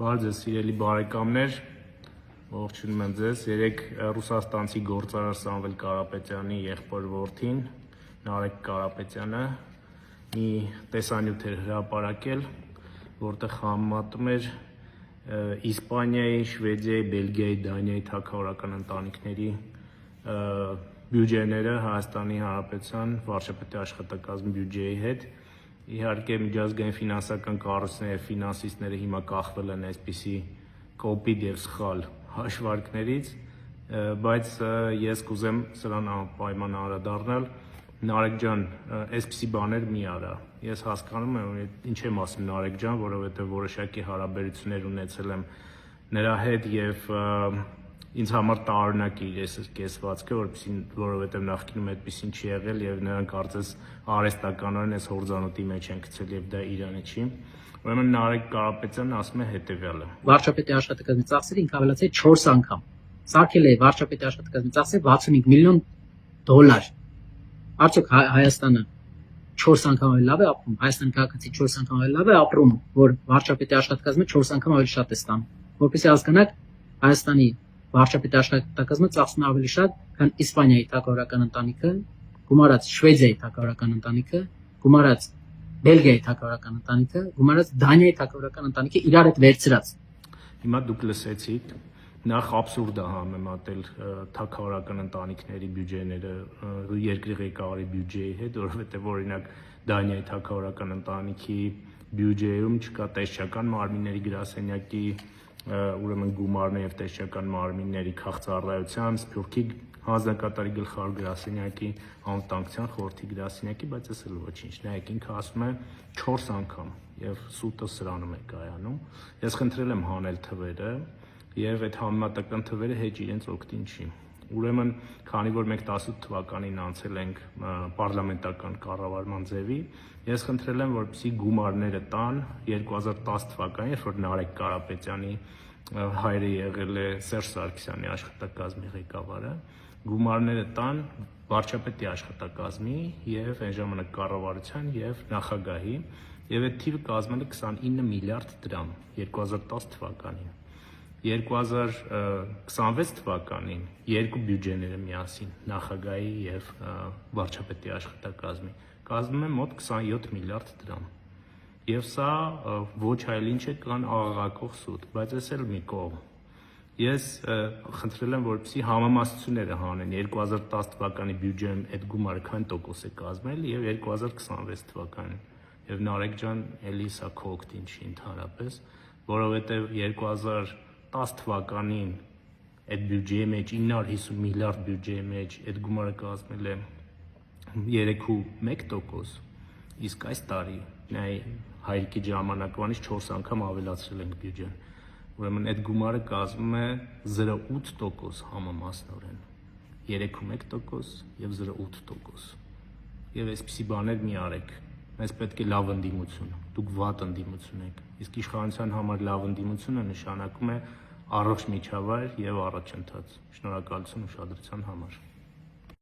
Բարև ձեզ սիրելի բարեկամներ, ողջունում եմ ձեզ։ Երեկ ռուսաստանցի գործարար Սամվել Կարապետյանի եղբոր որդին Նարեկ Կարապետյանը մի տեսանյութ էր հրապարակել, որտեղ համեմատում էր Իսպանիայի, Շվեդիայի, Բելգիայի, Դանիայի թագավորական ընտանիքների բյուջեները Հայաստանի Հանրապետության վարչապետի աշխատակազմի բյուջեի հետ։ Իհարկե միջազգային ֆինանսական կառույցները եւ ֆինանսիստները հիմա կախվել են այսպիսի կոպիտ եւ սխալ հաշվարկներից, բայց ես կուզեմ սրան անպայման անդրադառնալ։ Նարեկ ջան, այսպիսի բաներ մի արա։ Ես հասկանում եմ, ինչ եմ ասում Նարեկ ջան, որովհետեւ որոշակի հարաբերություններ ունեցել եմ նրա հետ եւ ինձ համար տարօրինակ է իր կեսվածքը, որովհետեւ նախկինում այդպեսին չի եղել եւ նրանք կարծես արհեստականորեն այս հորձանուտի մեջ են գցել եւ դա իրանը չի։ Ուրեմն Նարեկ Կարապետյանն ասում է հետեւյալը. Վարչապետի աշխատակազմի ծախսերը ինքը ավելացել 4 անգամ։ Սարքել է վարչապետի աշխատակազմի ծախսերը 65 միլիոն դոլար։ Արդյոք Հայաստանը 4 անգամ ավելի լավ է ապրում, Հայաստանի քաղաքացի 4 անգամ ավելի լավ է ապրում, որ վարչապետի աշխատակազմը 4 անգամ ավելի շատ է ստանում։ Որպեսզի հասկանաք, Հայաստանի վարչապետի աշխատակազմը ծախսում է ավելի շատ, քան Իսպանիայի թագավորական ընտանիքը, գումարած Շվեդիայի թագավորական ընտանիքը, գումարած Բելգիայի թագավորական ընտանիքը, գումարած Դանիայի թագավորական ընտանիքը իրար հետ վերցրած։ Հիմա դուք լսեցիք, նախ абսուրդ է համեմատել թագավորական ընտանիքների բյուջեները երկրի ղեկավարի բյուջեի հետ, որովհետև օրինակ Դանիայի թագավորական ընտանիքի բյուջեում չկա տեսչական մարմինների գրասենյակի ուրեմն գումարներ եւ տեսչական մարմինների քաղցառայության, Սփյուռքի հանձնակատարի գլխավոր գրասենյակի անվտանգության խորհրդի գրասենյակի, բայց այս էլ ոչինչ։ Նայեք, ինքը ասում է 4 անգամ եւ սուտը սրանում է կայանում։ Ես խնդրել եմ հանել թվերը եւ այդ համեմատական թվերը հեչ իրենց օգտին չի։ Ուրեմն, քանի որ մենք 18 թվականին անցել ենք պարլամենտական կառավարման ձևի, ես խնդրել եմ, որպեսզի գումարները տան 2010 թվականին, երբ որ Նարեկ Կարապետյանի հայրը եղել է Սերժ Սարգսյանի աշխատակազմի ղեկավարը, գումարները տան վարչապետի աշխատակազմի եւ այն ժամանակ կառավարության եւ նախագահի, եւ այդ թիվը կազմել է 29 միլիարդ դրամ 2010 թվականին։ 2026 թվականին երկու բյուջեները միասին նախագահի եւ վարչապետի աշխատակազմի կազմում են մոտ 27 միլիարդ դրամ։ Եվ սա ոչ այլ ինչ է կան աղաղակող սուտ, բայց այս էլ մի կողմ։ Ես խնդրել եմ, որպեսզի համամասնությունները հանեն 2010 թվականի բյուջեում այդ գումարը քան տոկոս է կազմել եւ 2026 թվականին։ Եվ Նարեկ ջան, էլի սա քո օգտին չի ընդհանրապես, որովհետեւ 2010 թվականին այդ բյուջեի մեջ 950 միլիարդ բյուջեի մեջ այդ գումարը կազմել է 3.1%, իսկ այս տարի նայ հայրիկի ժամանակվանից 4 անգամ ավելացրել ենք բյուջեն։ Ուրեմն այդ գումարը կազմում է 0.8% համամասնորեն, 3.1% եւ 0.8%։ Եվ այսպիսի բաներ մի արեք։ Մեզ պետք է լավ ընդդիմություն, դուք վատ ընդդիմություն եք, իսկ իշխանության համար լավ ընդդիմությունը նշանակում է առողջ միջավայր եւ առաջընթաց։ Շնորհակալություն ուշադրության համար։